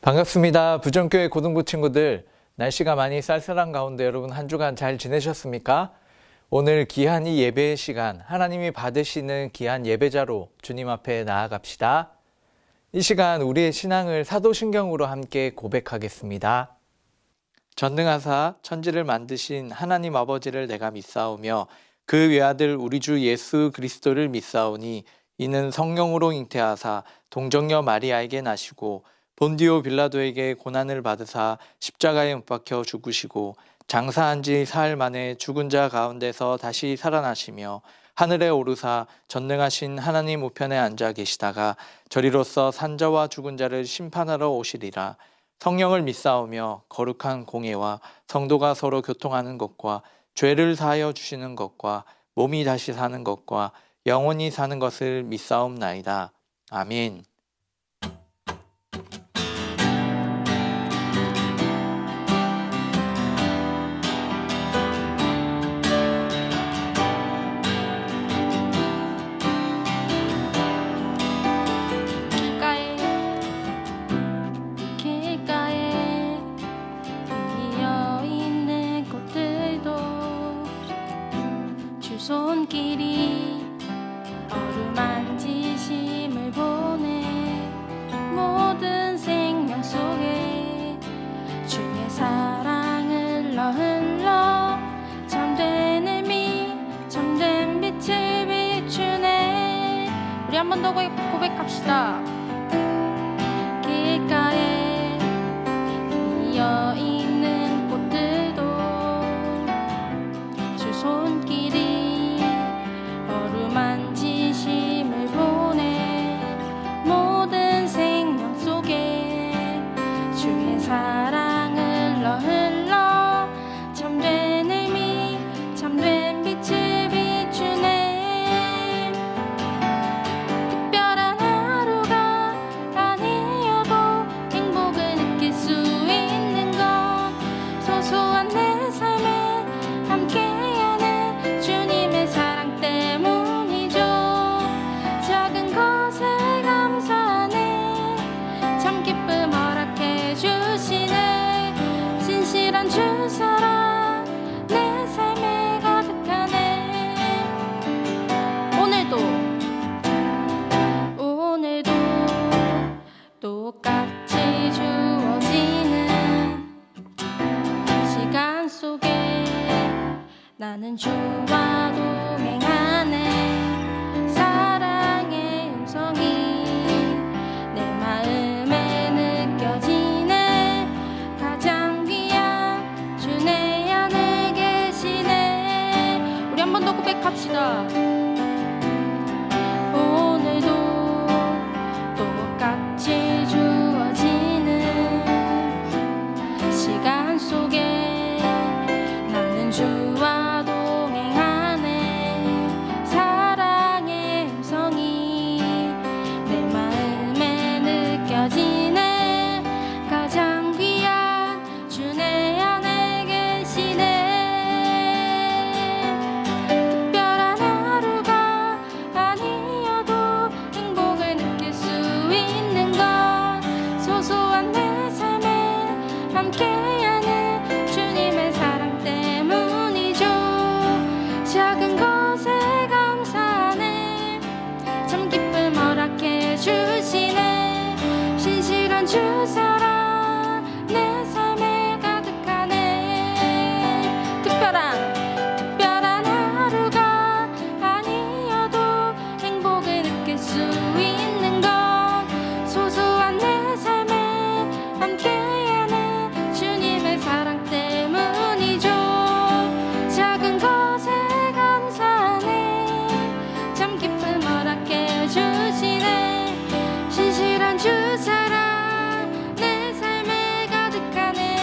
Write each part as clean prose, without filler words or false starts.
반갑습니다. 부정교회 고등부 친구들, 날씨가 많이 쌀쌀한 가운데 여러분 한 주간 잘 지내셨습니까? 오늘 귀한 이 예배의 시간, 하나님이 받으시는 귀한 예배자로 주님 앞에 나아갑시다. 이 시간 우리의 신앙을 사도신경으로 함께 고백하겠습니다. 전능하사 천지를 만드신 하나님 아버지를 내가 믿사오며 그 외아들 우리 주 예수 그리스도를 믿사오니 이는 성령으로 잉태하사 동정녀 마리아에게 나시고 본디오 빌라도에게 고난을 받으사 십자가에 못 박혀 죽으시고 장사한 지 사흘 만에 죽은 자 가운데서 다시 살아나시며 하늘에 오르사 전능하신 하나님 우편에 앉아 계시다가 저리로서 산자와 죽은 자를 심판하러 오시리라. 성령을 믿사오며 거룩한 공예와 성도가 서로 교통하는 것과 죄를 사하여 주시는 것과 몸이 다시 사는 것과 영원히 사는 것을 믿사옵나이다. 아멘. 손길이 어루만지심을 보내 모든 생명 속에 주의 사랑 흘러 잠든 의미 잠든 빛을 비추네. 우리 한 번 더 고백합시다. 길가에 피어있는 꽃들도 주 손길이 만지심을 보내 모든 생명 속에 주의 사랑 흘러 잠든 의미 잠든 빛을 비추네. 특별한 하루가 아니어도 행복을 느낄 수 있는 건 소소한 내 삶에 함께하는 주님의 사랑 때문. 주 사랑 내 삶에 가득하네. 오늘도 똑같이 주어지는 시간 속에 나는 주와 동행하네. 사랑의 음성이 내 마음에 느껴지네. 가장 내 안에 계시네. 우리 한 번 더 고백합시다. 오늘도 똑같이 주어지는 시간 속에 나는 주와 동행하네. 사랑의 음성이 내 마음에 느껴지네. 가장 귀한 주 내 안에 특별한 하루가 아니어도 행복을 느낄 수 있는 건 소소한 내 삶에 함께하는 주님의 사랑 때문이죠. 작은 것에 감사하네. 참 기쁨 허락해 주시네. 신실한 주 사랑 내 삶에 가득하네. 특별한 하루가 아니어도 행복을 느낄 수 있는 건 소소한 내 삶에 함께하는 주님의 사랑 때문이죠. 작은 것에 감사하네. 참 기쁨 허락해 주시네. 신실한 주 사랑 내 삶에 가득하네.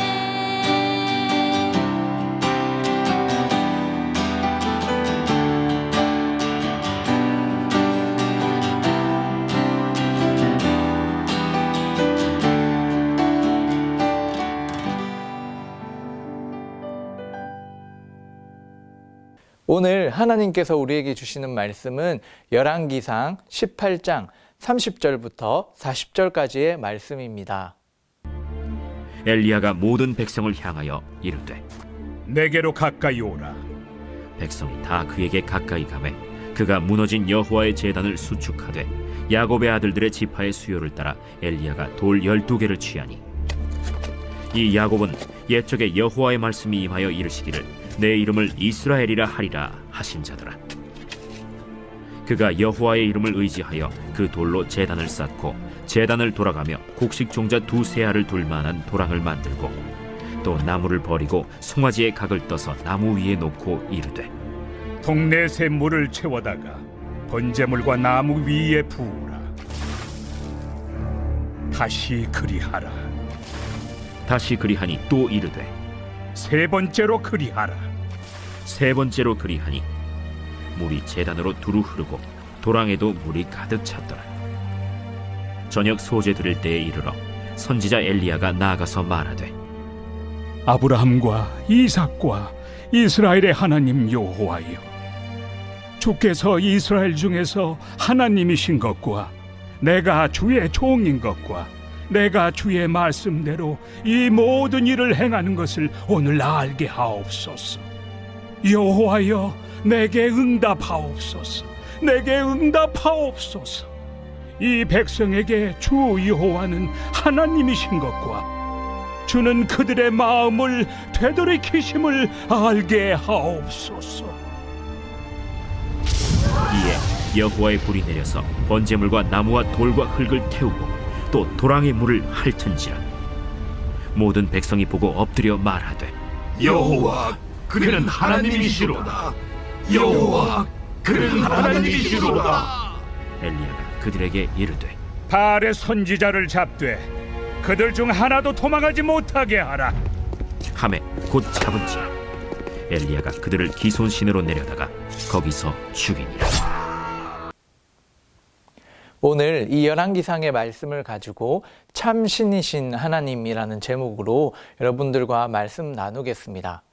오늘 하나님께서 우리에게 주시는 말씀은 열왕기상 18장 30절부터 40절까지의 말씀입니다. 엘리야가 모든 백성을 향하여 이르되 내게로 가까이 오라. 백성이 다 그에게 가까이 가매 그가 무너진 여호와의 제단을 수축하되 야곱의 아들들의 지파의 수요를 따라 엘리야가 돌 12개를 취하니 이 야곱은 옛적에 여호와의 말씀이 임하여 이르시기를 내 이름을 이스라엘이라 하리라 하신 자더라. 그가 여호와의 이름을 의지하여 그 돌로 제단을 쌓고 제단을 돌아가며 곡식 종자 2세알을 둘 만한 도랑을 만들고 또 나무를 버리고 송아지의 각을 떠서 나무 위에 놓고 이르되 동네 샘물을 채워다가 번제물과 나무 위에 부으라. 다시 그리하라. 다시 그리하니 또 이르되 세 번째로 그리하라. 세 번째로 그리하니 물이 제단으로 두루 흐르고 도랑에도 물이 가득 찼더라. 저녁 소제 드릴 때에 이르러 선지자 엘리야가 나아가서 말하되 아브라함과 이삭과 이스라엘의 하나님 여호와여, 주께서 이스라엘 중에서 하나님이신 것과 내가 주의 종인 것과 내가 주의 말씀대로 이 모든 일을 행하는 것을 오늘 알게 하옵소서. 여호와여, 내게 응답하옵소서. 내게 응답하옵소서. 이 백성에게 주 여호와는 하나님이신 것과 주는 그들의 마음을 되돌이키심을 알게 하옵소서. 이에 여호와의 불이 내려서 번제물과 나무와 돌과 흙을 태우고 또 도랑의 물을 핥은지라. 모든 백성이 보고 엎드려 말하되 여호와 그는 하나님이시로다. 여호와 그는 하나님이시로다. 엘리야가 그들에게 이르되 바알의 선지자를 잡되 그들 중 하나도 도망하지 못하게 하라. 하매 곧 잡은지라. 엘리야가 그들을 기손신으로 내려다가 거기서 죽이니라. 오늘 이 열왕기상의 말씀을 가지고 참 신이신 하나님이라는 제목으로 여러분들과 말씀 나누겠습니다.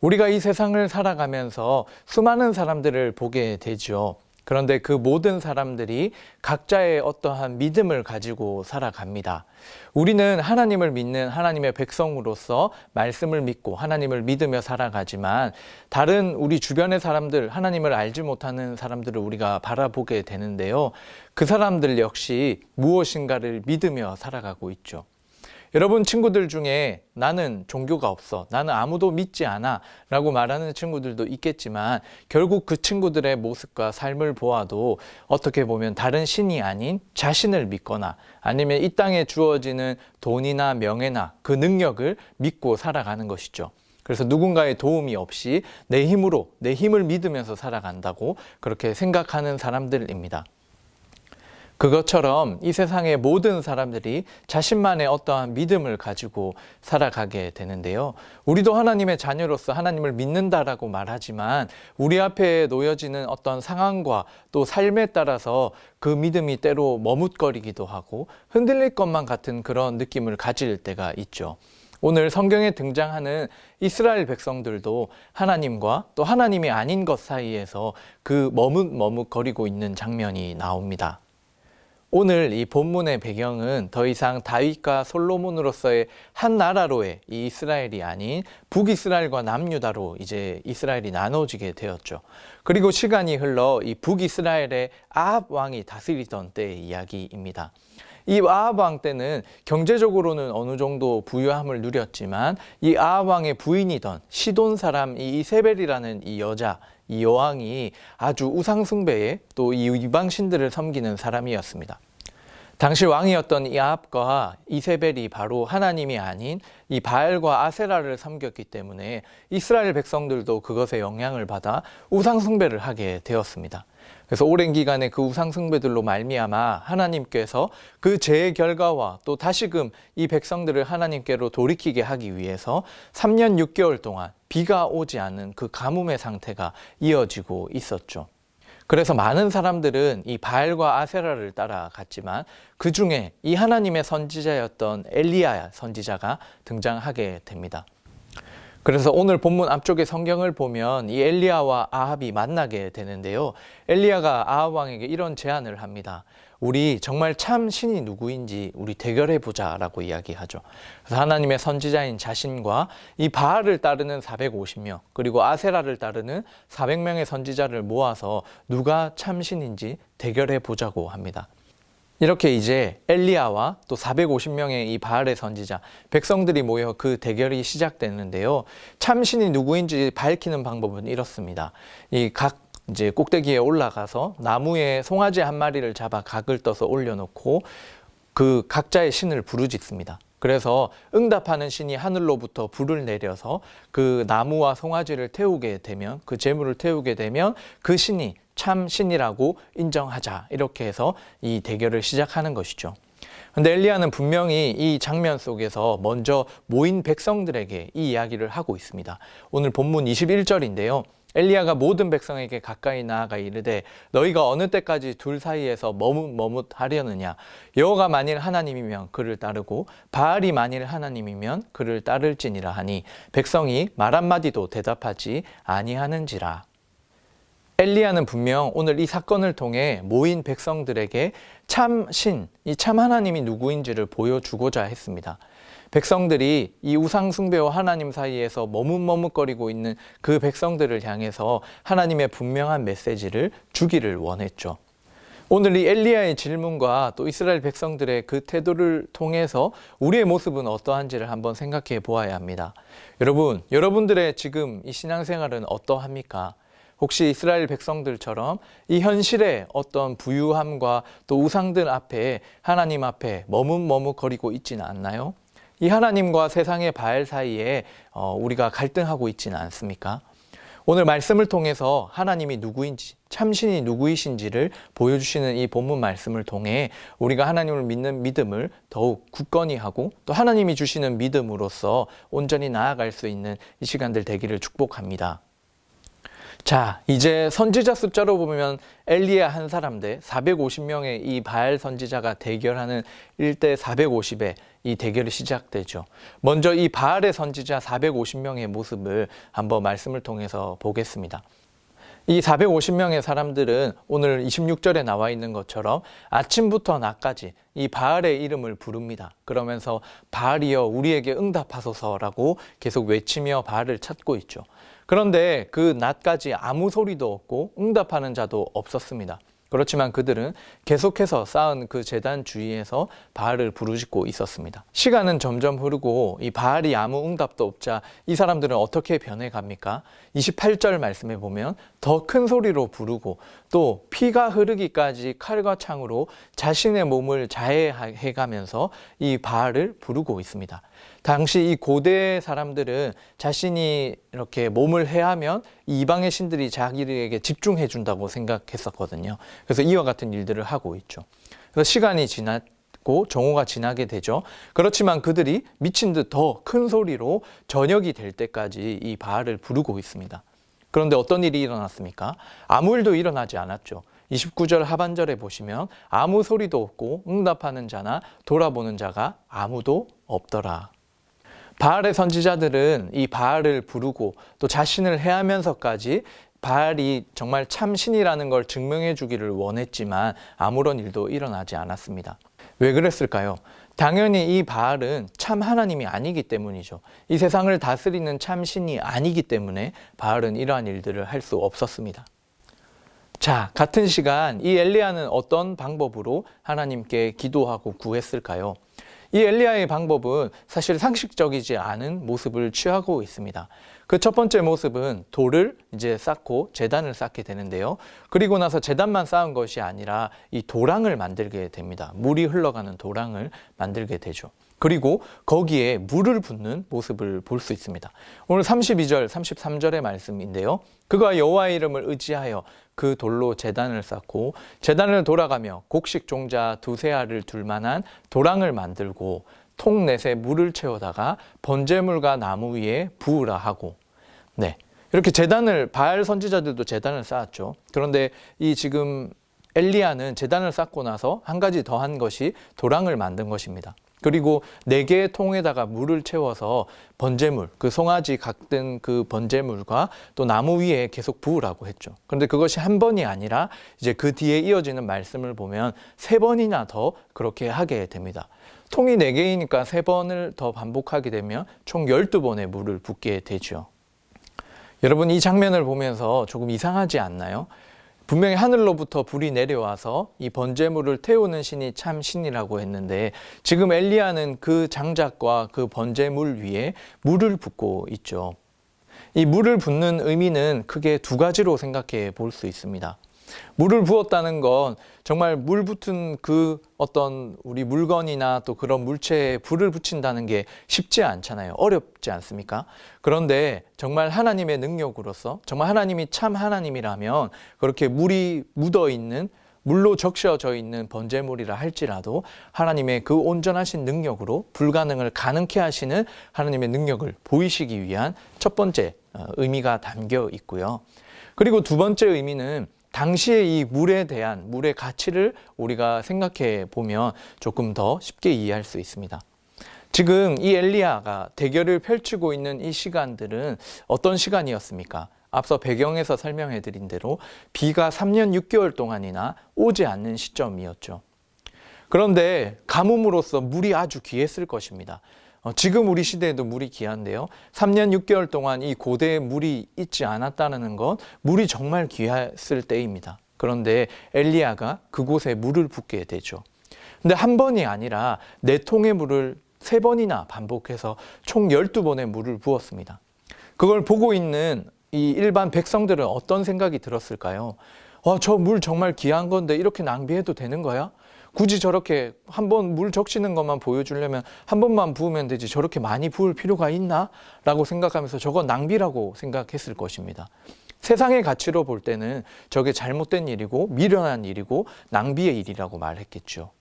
우리가 이 세상을 살아가면서 수많은 사람들을 보게 되죠. 그런데 그 모든 사람들이 각자의 어떠한 믿음을 가지고 살아갑니다. 우리는 하나님을 믿는 하나님의 백성으로서 말씀을 믿고 하나님을 믿으며 살아가지만 다른 우리 주변의 사람들, 하나님을 알지 못하는 사람들을 우리가 바라보게 되는데요. 그 사람들 역시 무엇인가를 믿으며 살아가고 있죠. 여러분 친구들 중에 나는 종교가 없어, 나는 아무도 믿지 않아 라고 말하는 친구들도 있겠지만 결국 그 친구들의 모습과 삶을 보아도 어떻게 보면 다른 신이 아닌 자신을 믿거나 아니면 이 땅에 주어지는 돈이나 명예나 그 능력을 믿고 살아가는 것이죠. 그래서 누군가의 도움이 없이 내 힘으로, 내 힘을 믿으면서 살아간다고 그렇게 생각하는 사람들입니다. 그것처럼 이 세상의 모든 사람들이 자신만의 어떠한 믿음을 가지고 살아가게 되는데요. 우리도 하나님의 자녀로서 하나님을 믿는다라고 말하지만 우리 앞에 놓여지는 어떤 상황과 또 삶에 따라서 그 믿음이 때로 머뭇거리기도 하고 흔들릴 것만 같은 그런 느낌을 가질 때가 있죠. 오늘 성경에 등장하는 이스라엘 백성들도 하나님과 또 하나님이 아닌 것 사이에서 그 머뭇거리고 있는 장면이 나옵니다. 오늘 이 본문의 배경은 더 이상 다윗과 솔로몬으로서의 한 나라로의 이 이스라엘이 아닌 북이스라엘과 남유다로 이제 이스라엘이 나눠지게 되었죠. 그리고 시간이 흘러 이 북이스라엘의 아합 왕이 다스리던 때의 이야기입니다. 이 아합 왕 때는 경제적으로는 어느 정도 부유함을 누렸지만 이 아합 왕의 부인이던 시돈 사람 이 이세벨이라는 이 여자, 이 여왕이 아주 우상숭배에 또 이 이방신들을 섬기는 사람이었습니다. 당시 왕이었던 이 아합과 이세벨이 바로 하나님이 아닌 이 바알과 아세라를 섬겼기 때문에 이스라엘 백성들도 그것에 영향을 받아 우상숭배를 하게 되었습니다. 그래서 오랜 기간에 그 우상숭배들로 말미암아 하나님께서 그 죄의 결과와 또 다시금 이 백성들을 하나님께로 돌이키게 하기 위해서 3년 6개월 동안 비가 오지 않는 그 가뭄의 상태가 이어지고 있었죠. 그래서 많은 사람들은 이 바알과 아세라를 따라갔지만 그 중에 이 하나님의 선지자였던 엘리야 선지자가 등장하게 됩니다. 그래서 오늘 본문 앞쪽의 성경을 보면 이 엘리야와 아합이 만나게 되는데요. 엘리야가 아합 왕에게 이런 제안을 합니다. 우리 정말 참 신이 누구인지 우리 대결해 보자라고 이야기하죠. 그래서 하나님의 선지자인 자신과 이 바알을 따르는 450명 그리고 아세라를 따르는 400명의 선지자를 모아서 누가 참 신인지 대결해 보자고 합니다. 이렇게 이제 엘리야와 또 450명의 이 바알의 선지자, 백성들이 모여 그 대결이 시작되는데요. 참신이 누구인지 밝히는 방법은 이렇습니다. 이 각 이제 꼭대기에 올라가서 나무에 송아지 한 마리를 잡아 각을 떠서 올려놓고 그 각자의 신을 부르짖습니다. 그래서 응답하는 신이 하늘로부터 불을 내려서 그 나무와 송아지를 태우게 되면, 그 재물을 태우게 되면 그 신이 참 신이라고 인정하자. 이렇게 해서 이 대결을 시작하는 것이죠. 그런데 엘리야는 분명히 이 장면 속에서 먼저 모인 백성들에게 이 이야기를 하고 있습니다. 오늘 본문 21절인데요. 엘리야가 모든 백성에게 가까이 나아가 이르되 너희가 어느 때까지 둘 사이에서 머뭇머뭇하려느냐. 여호와가 만일 하나님이면 그를 따르고 바알이 만일 하나님이면 그를 따를지니라 하니 백성이 말 한마디도 대답하지 아니하는지라. 엘리야는 분명 오늘 이 사건을 통해 모인 백성들에게 참 신, 이 참 하나님이 누구인지를 보여주고자 했습니다. 백성들이 이 우상 숭배와 하나님 사이에서 머뭇머뭇거리고 있는 그 백성들을 향해서 하나님의 분명한 메시지를 주기를 원했죠. 오늘 이 엘리야의 질문과 또 이스라엘 백성들의 그 태도를 통해서 우리의 모습은 어떠한지를 한번 생각해 보아야 합니다. 여러분들의 지금 이 신앙생활은 어떠합니까? 혹시 이스라엘 백성들처럼 이 현실의 어떤 부유함과 또 우상들 앞에 하나님 앞에 머뭇머뭇거리고 있지는 않나요? 이 하나님과 세상의 바알 사이에 우리가 갈등하고 있지는 않습니까? 오늘 말씀을 통해서 하나님이 누구인지, 참신이 누구이신지를 보여주시는 이 본문 말씀을 통해 우리가 하나님을 믿는 믿음을 더욱 굳건히 하고 또 하나님이 주시는 믿음으로써 온전히 나아갈 수 있는 이 시간들 되기를 축복합니다. 자, 이제 선지자 숫자로 보면 엘리야 한 사람 대 450명의 이 바알 선지자가 대결하는 1대 450의 이 대결이 시작되죠. 먼저 이 바알의 선지자 450명의 모습을 한번 말씀을 통해서 보겠습니다. 이 450명의 사람들은 오늘 26절에 나와 있는 것처럼 아침부터 낮까지 이 바알의 이름을 부릅니다. 그러면서 바알이여 우리에게 응답하소서라고 계속 외치며 바알을 찾고 있죠. 그런데 그 낮까지 아무 소리도 없고 응답하는 자도 없었습니다. 그렇지만 그들은 계속해서 쌓은 그 제단 주위에서 바알을 부르짖고 있었습니다. 시간은 점점 흐르고 이 바알이 아무 응답도 없자 이 사람들은 어떻게 변해갑니까? 28절 말씀에 보면 더 큰 소리로 부르고 또 피가 흐르기까지 칼과 창으로 자신의 몸을 자해해가면서 이 바알을 부르고 있습니다. 당시 이 고대 사람들은 자신이 이렇게 몸을 해하면 이 이방의 신들이 자기에게 집중해 준다고 생각했었거든요. 그래서 이와 같은 일들을 하고 있죠. 그래서 시간이 지났고 정오가 지나게 되죠. 그렇지만 그들이 미친 듯 더 큰 소리로 저녁이 될 때까지 이 바알을 부르고 있습니다. 그런데 어떤 일이 일어났습니까? 아무 일도 일어나지 않았죠. 29절 하반절에 보시면 아무 소리도 없고 응답하는 자나 돌아보는 자가 아무도 없더라. 바알의 선지자들은 이 바알을 부르고 또 자신을 해하면서까지 바알이 정말 참 신이라는 걸 증명해 주기를 원했지만 아무런 일도 일어나지 않았습니다. 왜 그랬을까요? 당연히 이 바알은 참 하나님이 아니기 때문이죠. 이 세상을 다스리는 참 신이 아니기 때문에 바알은 이러한 일들을 할 수 없었습니다. 자, 같은 시간 이 엘리야는 어떤 방법으로 하나님께 기도하고 구했을까요? 이 엘리야의 방법은 사실 상식적이지 않은 모습을 취하고 있습니다. 그 첫 번째 모습은 돌을 이제 쌓고 제단을 쌓게 되는데요. 그리고 나서 제단만 쌓은 것이 아니라 이 도랑을 만들게 됩니다. 물이 흘러가는 도랑을 만들게 되죠. 그리고 거기에 물을 붓는 모습을 볼 수 있습니다. 오늘 32절, 33절의 말씀인데요. 그가 여호와의 이름을 의지하여 그 돌로 제단을 쌓고 제단을 돌아가며 곡식 종자 두세 알을 둘 만한 도랑을 만들고 통 넷에 물을 채우다가 번제물과 나무 위에 부으라 하고, 네, 이렇게 제단을, 바알 선지자들도 제단을 쌓았죠. 그런데 이 지금 엘리야는 제단을 쌓고 나서 한 가지 더 한 것이 도랑을 만든 것입니다. 그리고 4개의 통에다가 물을 채워서 번제물, 그 송아지 각든 그 번제물과 또 나무 위에 계속 부으라고 했죠. 그런데 그것이 한 번이 아니라 이제 그 뒤에 이어지는 말씀을 보면 3번이나 더 그렇게 하게 됩니다. 통이 4개이니까 3번을 더 반복하게 되면 총 12번의 물을 붓게 되죠. 여러분, 이 장면을 보면서 조금 이상하지 않나요? 분명히 하늘로부터 불이 내려와서 이 번제물을 태우는 신이 참 신이라고 했는데 지금 엘리야는 그 장작과 그 번제물 위에 물을 붓고 있죠. 이 물을 붓는 의미는 크게 2가지로 생각해 볼 수 있습니다. 물을 부었다는 건 정말 물 붙은 그 어떤 우리 물건이나 또 그런 물체에 불을 붙인다는 게 쉽지 않잖아요. 어렵지 않습니까? 그런데 정말 하나님의 능력으로서 정말 하나님이 참 하나님이라면 그렇게 물이 묻어 있는 물로 적셔져 있는 번제물이라 할지라도 하나님의 그 온전하신 능력으로 불가능을 가능케 하시는 하나님의 능력을 보이시기 위한 첫 번째 의미가 담겨 있고요. 그리고 2번째 의미는 당시에 이 물에 대한 물의 가치를 우리가 생각해 보면 조금 더 쉽게 이해할 수 있습니다. 지금 이 엘리야가 대결을 펼치고 있는 이 시간들은 어떤 시간이었습니까? 앞서 배경에서 설명해 드린 대로 비가 3년 6개월 동안이나 오지 않는 시점이었죠. 그런데 가뭄으로써 물이 아주 귀했을 것입니다. 지금 우리 시대에도 물이 귀한데요. 3년 6개월 동안 이 고대에 물이 있지 않았다는 건 물이 정말 귀했을 때입니다. 그런데 엘리야가 그곳에 물을 붓게 되죠. 근데 한 번이 아니라 4통의 물을 3번이나 반복해서 총 12번의 물을 부었습니다. 그걸 보고 있는 이 일반 백성들은 어떤 생각이 들었을까요? 저 물 정말 귀한 건데 이렇게 낭비해도 되는 거야? 굳이 저렇게 한번 물 적시는 것만 보여주려면 한 번만 부으면 되지 저렇게 많이 부을 필요가 있나? 라고 생각하면서 저건 낭비라고 생각했을 것입니다. 세상의 가치로 볼 때는 저게 잘못된 일이고 미련한 일이고 낭비의 일이라고 말했겠죠.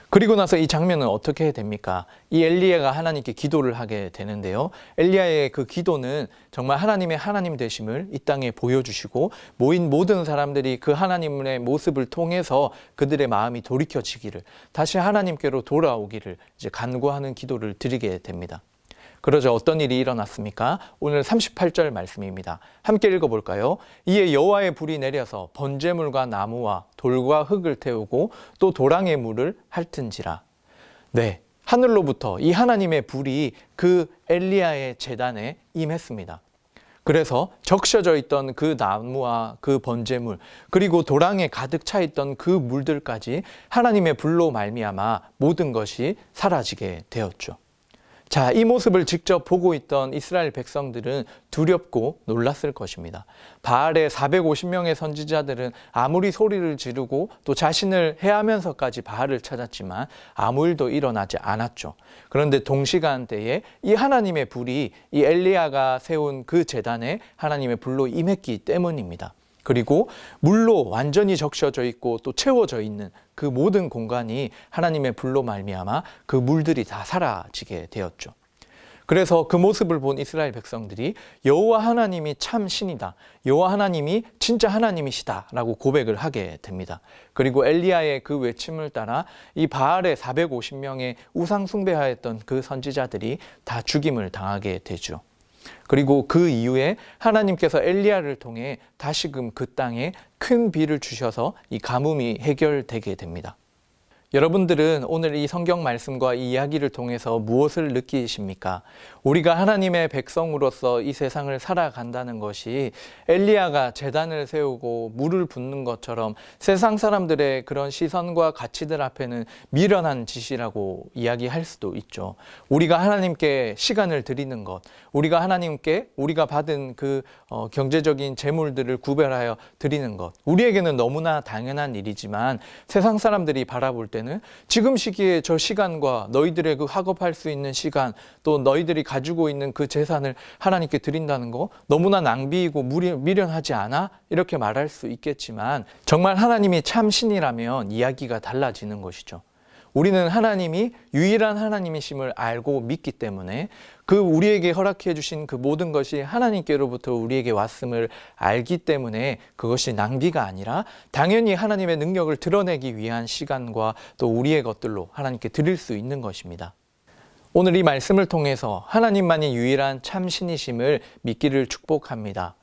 그리고 나서 이 장면은 어떻게 됩니까? 이 엘리야가 하나님께 기도를 하게 되는데요. 엘리야의 그 기도는 정말 하나님의 하나님 되심을 이 땅에 보여주시고 모인 모든 사람들이 그 하나님의 모습을 통해서 그들의 마음이 돌이켜지기를 다시 하나님께로 돌아오기를 이제 간구하는 기도를 드리게 됩니다. 그러자 어떤 일이 일어났습니까? 오늘 38절 말씀입니다. 함께 읽어볼까요? 이에 여호와의 불이 내려서 번제물과 나무와 돌과 흙을 태우고 또 도랑의 물을 핥은지라. 네, 하늘로부터 이 하나님의 불이 그 엘리야의 제단에 임했습니다. 그래서 적셔져 있던 그 나무와 그 번제물 그리고 도랑에 가득 차 있던 그 물들까지 하나님의 불로 말미암아 모든 것이 사라지게 되었죠. 자, 이 모습을 직접 보고 있던 이스라엘 백성들은 두렵고 놀랐을 것입니다. 바알의 450명의 선지자들은 아무리 소리를 지르고 또 자신을 해하면서까지 바알을 찾았지만 아무 일도 일어나지 않았죠. 그런데 동시간대에 이 하나님의 불이 이 엘리야가 세운 그 제단에 하나님의 불로 임했기 때문입니다. 그리고 물로 완전히 적셔져 있고 또 채워져 있는 그 모든 공간이 하나님의 불로 말미암아 그 물들이 다 사라지게 되었죠. 그래서 그 모습을 본 이스라엘 백성들이 여호와 하나님이 참 신이다. 여호와 하나님이 진짜 하나님이시다라고 고백을 하게 됩니다. 그리고 엘리야의 그 외침을 따라 이 바알의 450명의 우상 숭배하였던 그 선지자들이 다 죽임을 당하게 되죠. 그리고 그 이후에 하나님께서 엘리야를 통해 다시금 그 땅에 큰 비를 주셔서 이 가뭄이 해결되게 됩니다. 여러분들은 오늘 이 성경 말씀과 이 이야기를 통해서 무엇을 느끼십니까? 우리가 하나님의 백성으로서 이 세상을 살아간다는 것이 엘리야가 제단을 세우고 물을 붓는 것처럼 세상 사람들의 그런 시선과 가치들 앞에는 미련한 짓이라고 이야기할 수도 있죠. 우리가 하나님께 시간을 드리는 것, 우리가 하나님께 우리가 받은 그 경제적인 재물들을 구별하여 드리는 것, 우리에게는 너무나 당연한 일이지만 세상 사람들이 바라볼 때는 지금 시기에 저 시간과 너희들의 그 학업할 수 있는 시간 또 너희들이 가지고 있는 그 재산을 하나님께 드린다는 거 너무나 낭비이고 미련하지 않아? 이렇게 말할 수 있겠지만 정말 하나님이 참 신이라면 이야기가 달라지는 것이죠. 우리는 하나님이 유일한 하나님이심을 알고 믿기 때문에 그 우리에게 허락해 주신 그 모든 것이 하나님께로부터 우리에게 왔음을 알기 때문에 그것이 낭비가 아니라 당연히 하나님의 능력을 드러내기 위한 시간과 또 우리의 것들로 하나님께 드릴 수 있는 것입니다. 오늘 이 말씀을 통해서 하나님만이 유일한 참 신이심을 믿기를 축복합니다.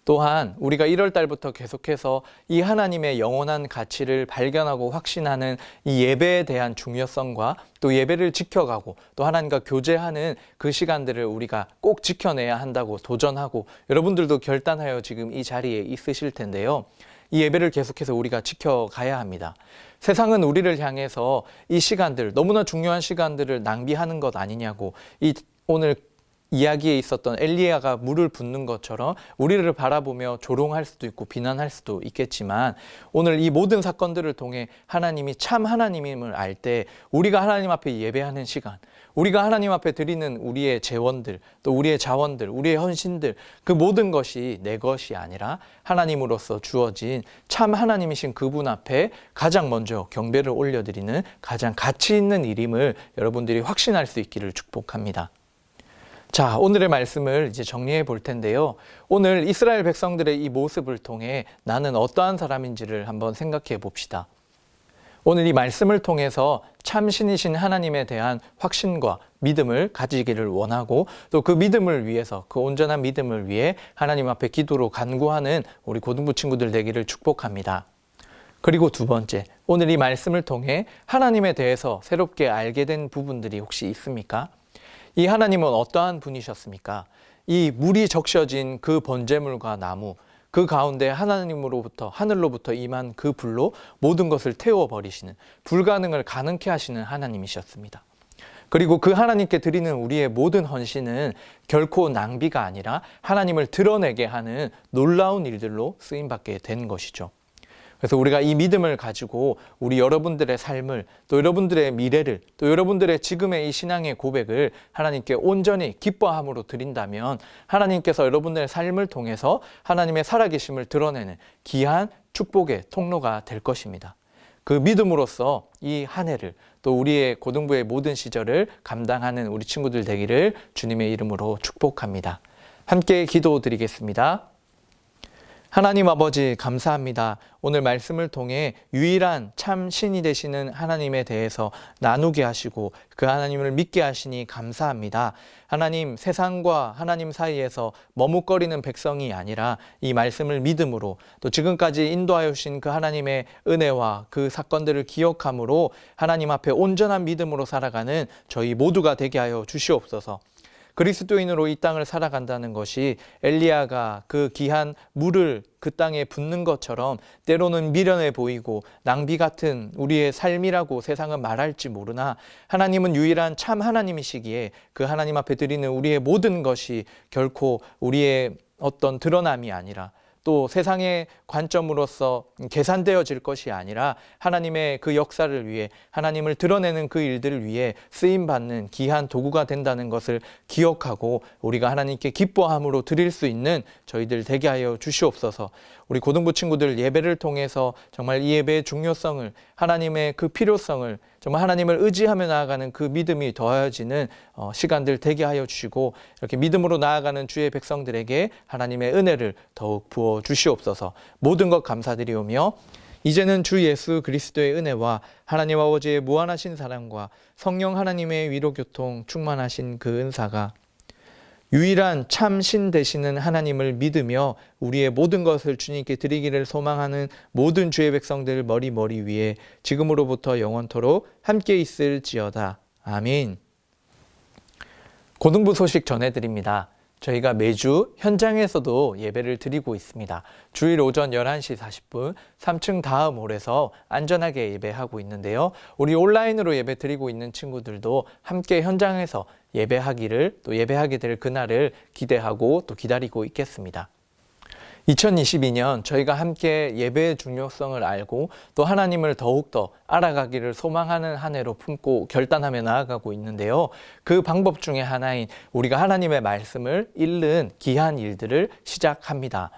또한 우리가 1월 달부터 계속해서 이 하나님의 영원한 가치를 발견하고 확신하는 이 예배에 대한 중요성과 또 예배를 지켜가고 또 하나님과 교제하는 그 시간들을 우리가 꼭 지켜내야 한다고 도전하고 여러분들도 결단하여 지금 이 자리에 있으실 텐데요. 이 예배를 계속해서 우리가 지켜가야 합니다. 세상은 우리를 향해서 이 시간들, 너무나 중요한 시간들을 낭비하는 것 아니냐고 오늘 이야기에 있었던 엘리야가 물을 붓는 것처럼 우리를 바라보며 조롱할 수도 있고 비난할 수도 있겠지만 오늘 이 모든 사건들을 통해 하나님이 참 하나님임을 알 때 우리가 하나님 앞에 예배하는 시간, 우리가 하나님 앞에 드리는 우리의 재원들, 또 우리의 자원들, 우리의 헌신들, 그 모든 것이 내 것이 아니라 하나님으로서 주어진 참 하나님이신 그분 앞에 가장 먼저 경배를 올려드리는 가장 가치 있는 일임을 여러분들이 확신할 수 있기를 축복합니다. 자, 오늘의 말씀을 이제 정리해 볼 텐데요. 오늘 이스라엘 백성들의 이 모습을 통해 나는 어떠한 사람인지를 한번 생각해 봅시다. 오늘 이 말씀을 통해서 참신이신 하나님에 대한 확신과 믿음을 가지기를 원하고 또 그 믿음을 위해서, 그 온전한 믿음을 위해 하나님 앞에 기도로 간구하는 우리 고등부 친구들 되기를 축복합니다. 그리고 두 번째, 오늘 이 말씀을 통해 하나님에 대해서 새롭게 알게 된 부분들이 혹시 있습니까? 이 하나님은 어떠한 분이셨습니까? 이 물이 적셔진 그 번제물과 나무, 그 가운데 하늘로부터 임한 그 불로 모든 것을 태워버리시는, 불가능을 가능케 하시는 하나님이셨습니다. 그리고 그 하나님께 드리는 우리의 모든 헌신은 결코 낭비가 아니라 하나님을 드러내게 하는 놀라운 일들로 쓰임받게 된 것이죠. 그래서 우리가 이 믿음을 가지고 우리 여러분들의 삶을, 또 여러분들의 미래를, 또 여러분들의 지금의 이 신앙의 고백을 하나님께 온전히 기뻐함으로 드린다면 하나님께서 여러분들의 삶을 통해서 하나님의 살아계심을 드러내는 귀한 축복의 통로가 될 것입니다. 그 믿음으로써 이 한 해를, 또 우리의 고등부의 모든 시절을 감당하는 우리 친구들 되기를 주님의 이름으로 축복합니다. 함께 기도드리겠습니다. 하나님 아버지 감사합니다. 오늘 말씀을 통해 유일한 참 신이 되시는 하나님에 대해서 나누게 하시고 그 하나님을 믿게 하시니 감사합니다. 하나님, 세상과 하나님 사이에서 머뭇거리는 백성이 아니라 이 말씀을 믿음으로 또 지금까지 인도하여 주신 그 하나님의 은혜와 그 사건들을 기억함으로 하나님 앞에 온전한 믿음으로 살아가는 저희 모두가 되게 하여 주시옵소서. 그리스도인으로 이 땅을 살아간다는 것이 엘리야가 그 귀한 물을 그 땅에 붓는 것처럼 때로는 미련해 보이고 낭비 같은 우리의 삶이라고 세상은 말할지 모르나 하나님은 유일한 참 하나님이시기에 그 하나님 앞에 드리는 우리의 모든 것이 결코 우리의 어떤 드러남이 아니라 또 세상의 관점으로서 계산되어질 것이 아니라 하나님의 그 역사를 위해 하나님을 드러내는 그 일들을 위해 쓰임받는 귀한 도구가 된다는 것을 기억하고 우리가 하나님께 기뻐함으로 드릴 수 있는 저희들 되게 하여 주시옵소서. 우리 고등부 친구들 예배를 통해서 정말 이 예배의 중요성을, 하나님의 그 필요성을, 정말 하나님을 의지하며 나아가는 그 믿음이 더해지는 시간들 되게 하여 주시고 이렇게 믿음으로 나아가는 주의 백성들에게 하나님의 은혜를 더욱 부어 주시옵소서. 모든 것 감사드리오며 이제는 주 예수 그리스도의 은혜와 하나님 아버지의 무한하신 사랑과 성령 하나님의 위로교통 충만하신 그 은사가 유일한 참 신 되시는 하나님을 믿으며 우리의 모든 것을 주님께 드리기를 소망하는 모든 주의 백성들 머리 위에 지금으로부터 영원토록 함께 있을지어다. 아멘. 고등부 소식 전해드립니다. 저희가 매주 현장에서도 예배를 드리고 있습니다. 주일 오전 11시 40분 3층 다음 홀에서 안전하게 예배하고 있는데요. 우리 온라인으로 예배 드리고 있는 친구들도 함께 현장에서 예배하기를, 또 예배하게 될 그날을 기대하고 또 기다리고 있겠습니다. 2022년 저희가 함께 예배의 중요성을 알고 또 하나님을 더욱더 알아가기를 소망하는 한 해로 품고 결단하며 나아가고 있는데요. 그 방법 중에 하나인 우리가 하나님의 말씀을 읽는 귀한 일들을 시작합니다.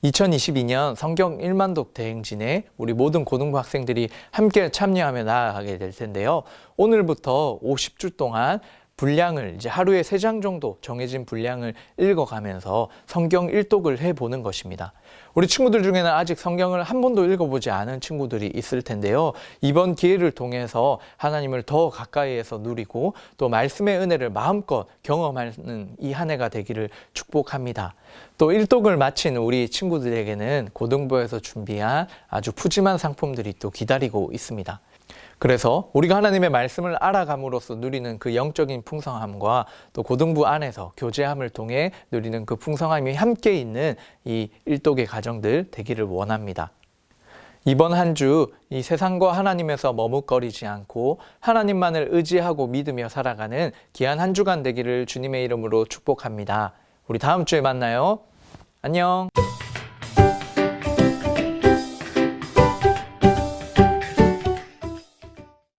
2022년 성경 1만독 대행진에 우리 모든 고등부 학생들이 함께 참여하며 나아가게 될 텐데요. 오늘부터 50주 동안 분량을 이제 하루에 3장 정도 정해진 분량을 읽어가면서 성경 1독을 해보는 것입니다. 우리 친구들 중에는 아직 성경을 한 번도 읽어보지 않은 친구들이 있을 텐데요. 이번 기회를 통해서 하나님을 더 가까이에서 누리고 또 말씀의 은혜를 마음껏 경험하는 이 한 해가 되기를 축복합니다. 또 1독을 마친 우리 친구들에게는 고등부에서 준비한 아주 푸짐한 상품들이 또 기다리고 있습니다. 그래서 우리가 하나님의 말씀을 알아감으로써 누리는 그 영적인 풍성함과 또 고등부 안에서 교제함을 통해 누리는 그 풍성함이 함께 있는 이 1독의 가정들 되기를 원합니다. 이번 한 주 이 세상과 하나님에서 머뭇거리지 않고 하나님만을 의지하고 믿으며 살아가는 귀한 한 주간 되기를 주님의 이름으로 축복합니다. 우리 다음 주에 만나요. 안녕.